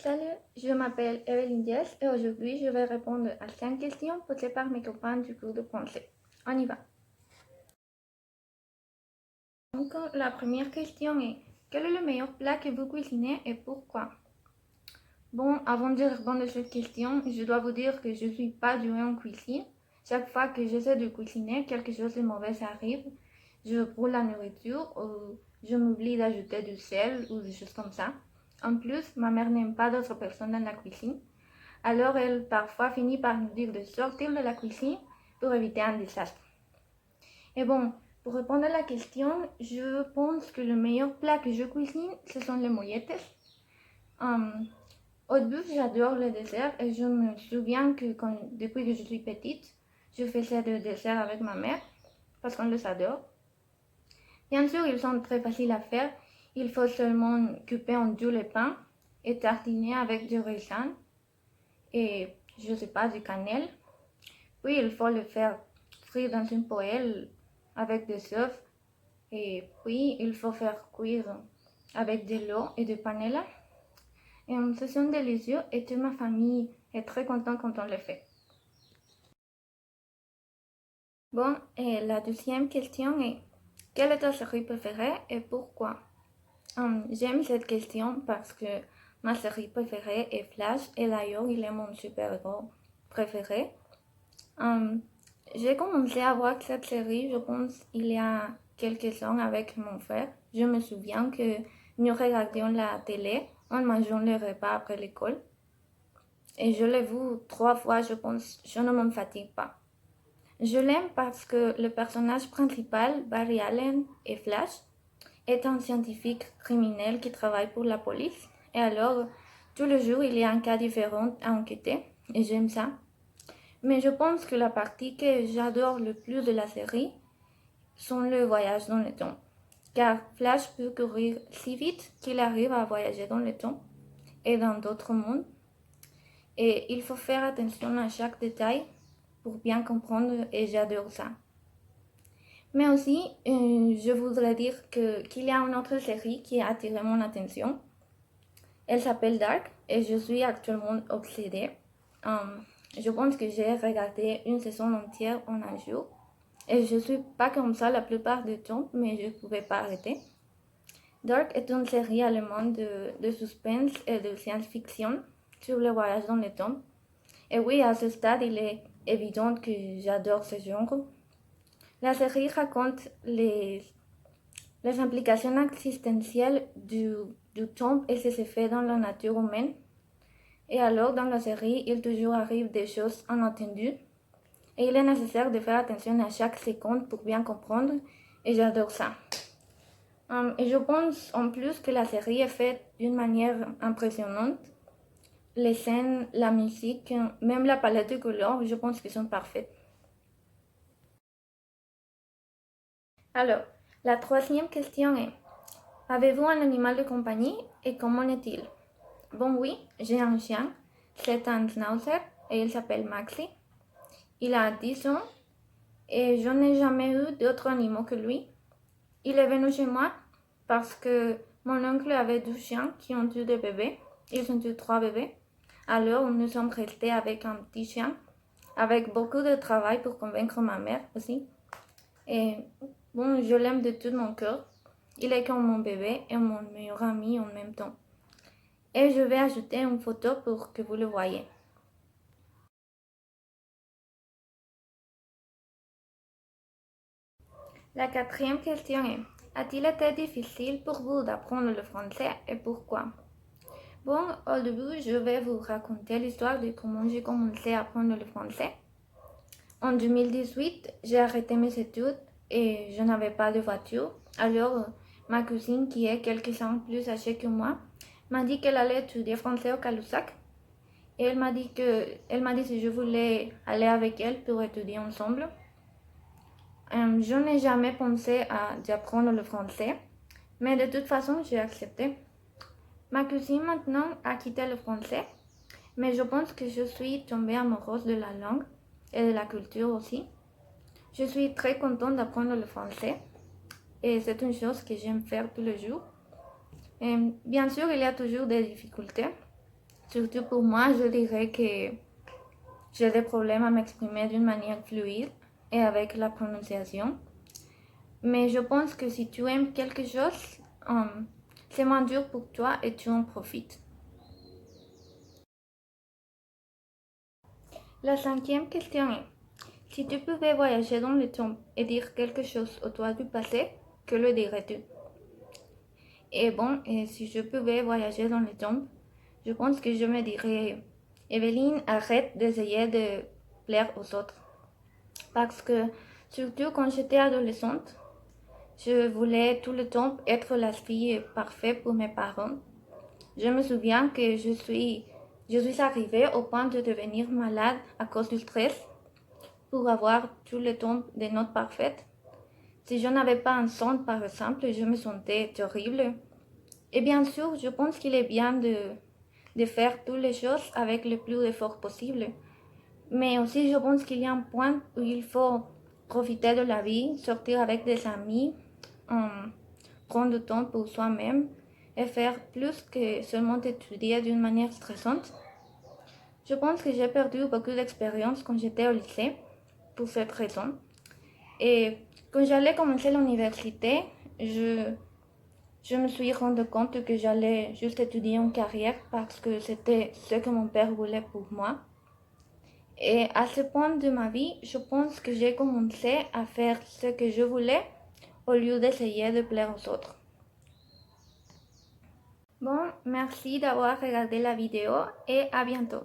Salut, je m'appelle Evelyn Diaz et aujourd'hui je vais répondre à 5 questions posées par mes copains du cours de français. On y va. Donc, la première question est: quel est le meilleur plat que vous cuisinez et pourquoi? Bon, avant de répondre à cette question, je dois vous dire que je ne suis pas douée en cuisine. Chaque fois que j'essaie de cuisiner, quelque chose de mauvais arrive. Je brûle la nourriture ou je m'oublie d'ajouter du sel ou des choses comme ça. En plus, ma mère n'aime pas d'autres personnes dans la cuisine. Alors elle parfois finit par nous dire de sortir de la cuisine pour éviter un désastre. Et bon, pour répondre à la question, je pense que le meilleur plat que je cuisine, ce sont les molletes. Au début, j'adore le dessert et je me souviens que depuis que je suis petite, je faisais des desserts avec ma mère parce qu'on les adore. Bien sûr, ils sont très faciles à faire. Il faut seulement couper en deux les pains et tartiner avec du raisin et je sais pas, du cannelle. Puis il faut le faire frire dans une poêle avec des œufs et puis il faut faire cuire avec de l'eau et du panela. Et ce sont délicieux et toute ma famille est très contente quand on le fait. Bon, et la deuxième question est: quelle est ta série préférée et pourquoi? J'aime cette question parce que ma série préférée est Flash et d'ailleurs il est mon super-héros préféré. J'ai commencé à voir cette série, je pense, il y a quelques ans avec mon frère. Je me souviens que nous regardions la télé en mangeant le repas après l'école. Et je l'ai vu 3 fois, je pense, je ne m'en fatigue pas. Je l'aime parce que le personnage principal, Barry Allen et Flash, est un scientifique criminel qui travaille pour la police. Et alors, tous les jours, il y a un cas différent à enquêter. Et j'aime ça. Mais je pense que la partie que j'adore le plus de la série sont le voyage dans le temps. Car Flash peut courir si vite qu'il arrive à voyager dans le temps et dans d'autres mondes. Et il faut faire attention à chaque détail pour bien comprendre et j'adore ça. Mais aussi, je voudrais dire qu'il y a une autre série qui a attiré mon attention. Elle s'appelle Dark et je suis actuellement obsédée. Je pense que j'ai regardé une saison entière en un jour. Et je suis pas comme ça la plupart du temps, mais je ne pouvais pas arrêter. Dark est une série allemande de suspense et de science-fiction sur le voyage dans le temps. Et oui, à ce stade, il est évident que j'adore ce genre. La série raconte les implications existentielles du temps et ses effets dans la nature humaine. Et alors, dans la série, il toujours arrive des choses inattendues. Et il est nécessaire de faire attention à chaque seconde pour bien comprendre. Et j'adore ça. Et je pense en plus que la série est faite d'une manière impressionnante. Les scènes, la musique, même la palette de couleurs, je pense qu'ils sont parfaites. Alors, la troisième question est: avez-vous un animal de compagnie et comment est-il? Bon oui, j'ai un chien, c'est un schnauzer et il s'appelle Maxi. Il a 10 ans et je n'ai jamais eu d'autres animaux que lui. Il est venu chez moi parce que mon oncle avait 2 chiens qui ont eu des bébés. Ils ont eu 3 bébés. Alors nous sommes restés avec un petit chien, avec beaucoup de travail pour convaincre ma mère aussi. Et bon, je l'aime de tout mon cœur. Il est comme mon bébé et mon meilleur ami en même temps. Et je vais ajouter une photo pour que vous le voyez. La quatrième question est: a-t-il été difficile pour vous d'apprendre le français et pourquoi? Bon, au début, je vais vous raconter l'histoire de comment j'ai commencé à apprendre le français. En 2018, j'ai arrêté mes études et je n'avais pas de voiture. Alors, ma cousine, qui est quelques ans plus âgée que moi, m'a dit qu'elle allait étudier français au Calusac. Et elle m'a dit si je voulais aller avec elle pour étudier ensemble. Je n'ai jamais pensé à apprendre le français, mais de toute façon, j'ai accepté. Ma cousine maintenant a quitté le français, mais je pense que je suis tombée amoureuse de la langue et de la culture aussi. Je suis très contente d'apprendre le français et c'est une chose que j'aime faire tous les jours. Et bien sûr, il y a toujours des difficultés. Surtout pour moi, je dirais que j'ai des problèmes à m'exprimer d'une manière fluide et avec la prononciation. Mais je pense que si tu aimes quelque chose, c'est moins dur pour toi et tu en profites. La cinquième question est, si tu pouvais voyager dans le temps et dire quelque chose au toi du passé, que le dirais-tu? Et bon, et si je pouvais voyager dans le temps, je pense que je me dirais, Evelyne, arrête d'essayer de plaire aux autres. Parce que, surtout quand j'étais adolescente, je voulais tout le temps être la fille parfaite pour mes parents. Je me souviens que je suis arrivée au point de devenir malade à cause du stress pour avoir tout le temps des notes parfaites. Si je n'avais pas un son, par exemple, je me sentais terrible. Et bien sûr, je pense qu'il est bien de faire toutes les choses avec le plus d'efforts possible. Mais aussi, je pense qu'il y a un point où il faut profiter de la vie, sortir avec des amis, prendre du temps pour soi-même et faire plus que seulement étudier d'une manière stressante. Je pense que j'ai perdu beaucoup d'expérience quand j'étais au lycée pour cette raison. Et quand j'allais commencer l'université, je me suis rendu compte que j'allais juste étudier une carrière parce que c'était ce que mon père voulait pour moi. Et à ce point de ma vie, je pense que j'ai commencé à faire ce que je voulais au lieu d'essayer de plaire aux autres. Bon, merci d'avoir regardé la vidéo et à bientôt.